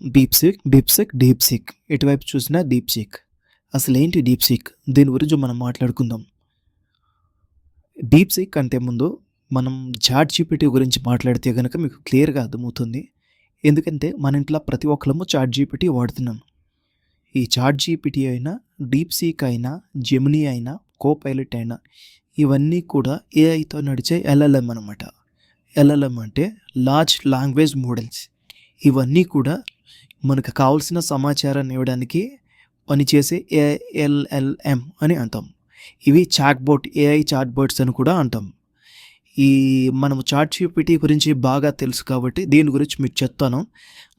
DeepSeek ఎటువైపు చూసినా DeepSeek. అసలేంటి డీప్‌సీక్? దీని గురించి మనం మాట్లాడుకుందాం. డీప్‌సీక్ అంటే ముందు మనం చాట్‌జీపీటీ గురించి మాట్లాడితే గనక మీకు క్లియర్‌గా అర్థమవుతుంది. ఎందుకంటే మన ఇంట్లో ప్రతి ఒక్కళ్ళము చాట్‌జీపీటీ వాడుతున్నాం. ఈ చాట్‌జీపీటీ అయినా, డీప్‌సీక్ అయినా, జెమినీ అయినా, కోపైలట్ అయినా ఇవన్నీ కూడా ఏఐతో నడిచే ఎల్ఎల్ఎం అనమాట. ఎల్ఎల్ఎం అంటే లార్జ్ లాంగ్వేజ్ మోడల్స్. ఇవన్నీ కూడా మనకు కావాల్సిన సమాచారాన్ని ఇవ్వడానికి పనిచేసే ఏఎల్ఎల్ఎం అని అంటాం. ఇవి ఏఐ చాట్‌బోట్స్ అని కూడా అంటాం. మనము చాట్‌జీపీటీ గురించి బాగా తెలుసు కాబట్టి దీని గురించి మీకు చెప్తాను.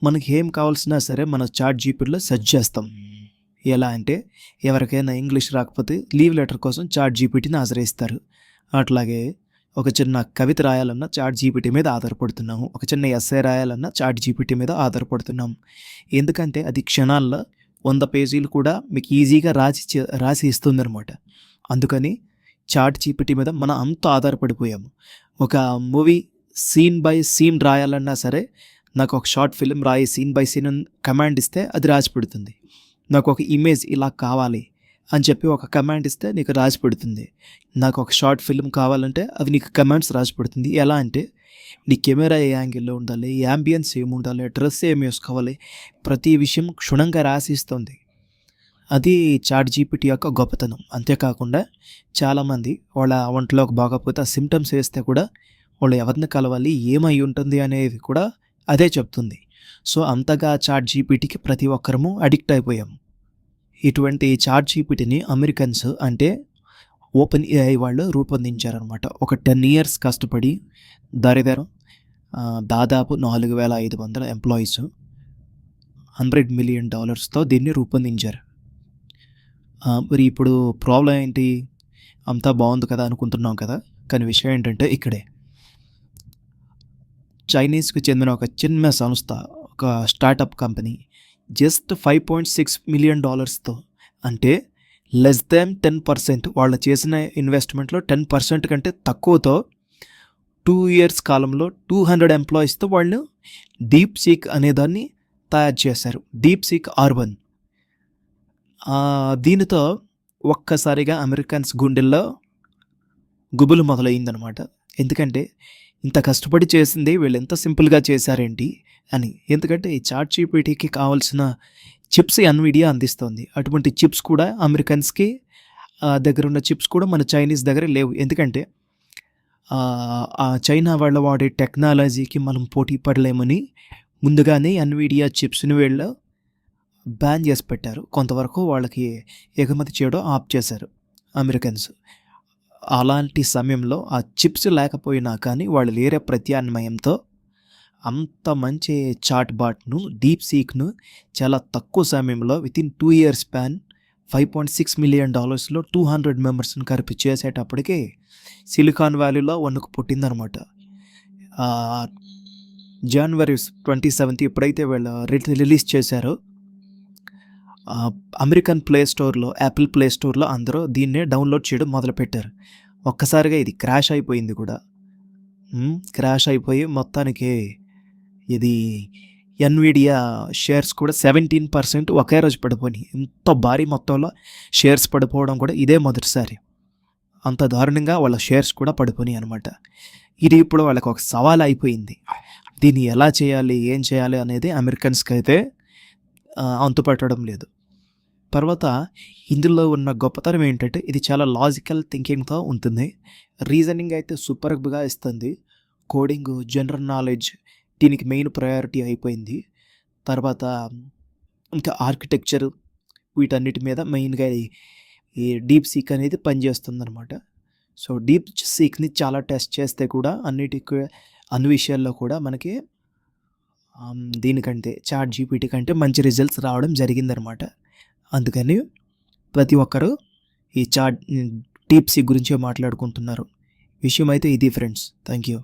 మనకి ఏం కావాల్సినా సరే మన చాట్‌జీపీటీలో సెర్చ్ చేస్తాం. ఎలా అంటే ఎవరికైనా ఇంగ్లీష్ రాకపోతే లీవ్ లెటర్ కోసం చాట్‌జీపీటీని ఆశ్రయిస్తారు. అట్లాగే ఒక చిన్న కవిత రాయాలన్నా చాట్‌జీపీటీ మీద ఆధారపడుతున్నాము. ఒక చిన్న ఎస్సే రాయాలన్నా చాట్‌జీపీటీ మీద ఆధారపడుతున్నాం. ఎందుకంటే అది క్షణాల్లో 100 పేజీలు కూడా మీకు ఈజీగా రాసి ఇస్తుందనమాట. అందుకని చాట్‌జీపీటీ మీద మనం అంత ఆధారపడిపోయాము. ఒక మూవీ సీన్ బై సీన్ రాయాలన్నా సరే నాకు ఒక షార్ట్ ఫిల్మ్ రాయి సీన్ బై సీన్ కమాండ్ ఇస్తే అది రాసి పెడుతుంది. నాకు ఒక ఇమేజ్ ఇలా కావాలి అని చెప్పి ఒక కమాండ్ ఇస్తే నీకు రాసి పెడుతుంది. నాకు ఒక షార్ట్ ఫిల్మ్ కావాలంటే అది నీకు కమాండ్స్ రాసి పెడుతుంది. ఎలా అంటే నీ కెమెరా ఏ యాంగిల్లో ఉండాలి, యాంబియన్స్ ఏముండాలి, డ్రెస్ ఏమి వేసుకోవాలి, ప్రతి విషయం క్షుణ్ణంగా రాసిస్తుంది. అది చాట్‌జీపీటీ యొక్క గొప్పతనం. అంతేకాకుండా చాలామంది వాళ్ళ ఒంట్లోకి బాగోకపోతే ఆ సిమ్టమ్స్ వేస్తే కూడా వాళ్ళు ఎవరిని కలవాలి, ఏమై ఉంటుంది అనేది కూడా అదే చెప్తుంది. సో అంతగా చాట్‌జీపీటీకి ప్రతి ఒక్కరము అడిక్ట్ అయిపోయాము. ఇటువంటి చాట్‌జీపీటీని అమెరికన్స్ అంటే ఓపెన్ ఏఐ వాళ్ళు రూపొందించారనమాట. ఒక 10 years కష్టపడి దాదాపు 4,500 ఎంప్లాయీస్ $100 million దీన్ని రూపొందించారు. మరి ఇప్పుడు ప్రాబ్లం ఏంటి? అంతా బాగుంది కదా అనుకుంటున్నాం కదా, కానీ విషయం ఏంటంటే ఇక్కడే చైనీస్కి చెందిన ఒక చిన్న సంస్థ, ఒక స్టార్టప్ కంపెనీ జస్ట్ $5.6 million అంటే లెస్ దాన్ 10%, వాళ్ళు చేసిన ఇన్వెస్ట్మెంట్లో 10% కంటే తక్కువతో 2 years కాలంలో 200 ఎంప్లాయీస్తో వాళ్ళు డీప్‌సీక్ అనేదాన్ని తయారు చేశారు. DeepSeek R1. దీనితో ఒక్కసారిగా అమెరికన్స్ గుండెల్లో గుబులు మొదలైందనమాట. ఎందుకంటే ఇంత కష్టపడి చేసింది వీళ్ళు ఎంత సింపుల్గా చేశారేంటి అని. ఎందుకంటే ఈ చాట్‌జీపీటీకి కావాల్సిన చిప్స్ ఎన్విడియా అందిస్తుంది. అటువంటి చిప్స్ కూడా అమెరికన్స్కి దగ్గర ఉన్న చిప్స్ కూడా మన చైనీస్ దగ్గర లేవు. ఎందుకంటే ఆ చైనా వాళ్ళు వాడే టెక్నాలజీకి మనం పోటీ పడలేమని ముందుగానే ఎన్విడియా చిప్స్ని వీళ్ళు బ్యాన్ చేసి పెట్టారు. కొంతవరకు వాళ్ళకి ఎగుమతి చేయడం ఆప్ చేశారు అమెరికన్స్. అలాంటి సమయంలో ఆ చిప్స్ లేకపోయినా కానీ వాళ్ళు వేరే ప్రత్యామ్నాయంతో అంత మంచి చాట్‌బాట్‌ను డీప్‌సీక్‌ను చాలా తక్కువ సమయంలో వితిన్ 2 years స్పాన్ $5.6 million 200 మెంబర్స్ని కలిపి చేసేటప్పటికి సిలికాన్ వ్యాలీలో వణుకు పుట్టిందనమాట. January 27 ఎప్పుడైతే వీళ్ళు రిలీజ్ చేశారో అమెరికన్ ప్లే స్టోర్లో, యాపిల్ ప్లే స్టోర్లో అందరూ దీన్నే డౌన్లోడ్ చేయడం మొదలుపెట్టారు. ఒక్కసారిగా ఇది క్రాష్ అయిపోయింది కూడా. క్రాష్ అయిపోయి మొత్తానికి ఇది ఎన్విడియా షేర్స్ కూడా 17% ఒకే రోజు పడిపోయినాయి. ఇంత భారీ మొత్తంలో షేర్స్ పడిపోవడం కూడా ఇదే మొదటిసారి. అంత దారుణంగా వాళ్ళ షేర్స్ కూడా పడిపోయినాయి అనమాట. ఇది ఇప్పుడు వాళ్ళకి ఒక సవాల్ అయిపోయింది. దీన్ని ఎలా చేయాలి, ఏం చేయాలి అనేది అమెరికన్స్కి అయితే అంతుపట్టడం లేదు. తర్వాత ఇందులో ఉన్న గొప్పతనం ఏంటంటే ఇది చాలా లాజికల్ థింకింగ్తో ఉంటుంది. రీజనింగ్ అయితే సూపర్గా ఇస్తుంది. కోడింగ్, జనరల్ నాలెడ్జ్ దీనికి మెయిన్ ప్రయారిటీ అయిపోయింది. తర్వాత ఇంకా ఆర్కిటెక్చర్ వీటన్నిటి మీద మెయిన్గా ఈ డీప్‌సీక్ అనేది పనిచేస్తుందన్నమాట. సో డీప్‌సీక్ని చాలా టెస్ట్ చేస్తే కూడా అన్ని విషయాల్లో కూడా మనకి దీనికంటే చాట్‌జీపీటీ కంటే మంచి రిజల్ట్స్ రావడం జరిగిందనమాట. అందుకని ప్రతి ఒక్కరు ఈ డీప్‌సీక్ గురించే మాట్లాడుకుంటున్నారు. విషయం అయితే ఇది ఫ్రెండ్స్. Thank you.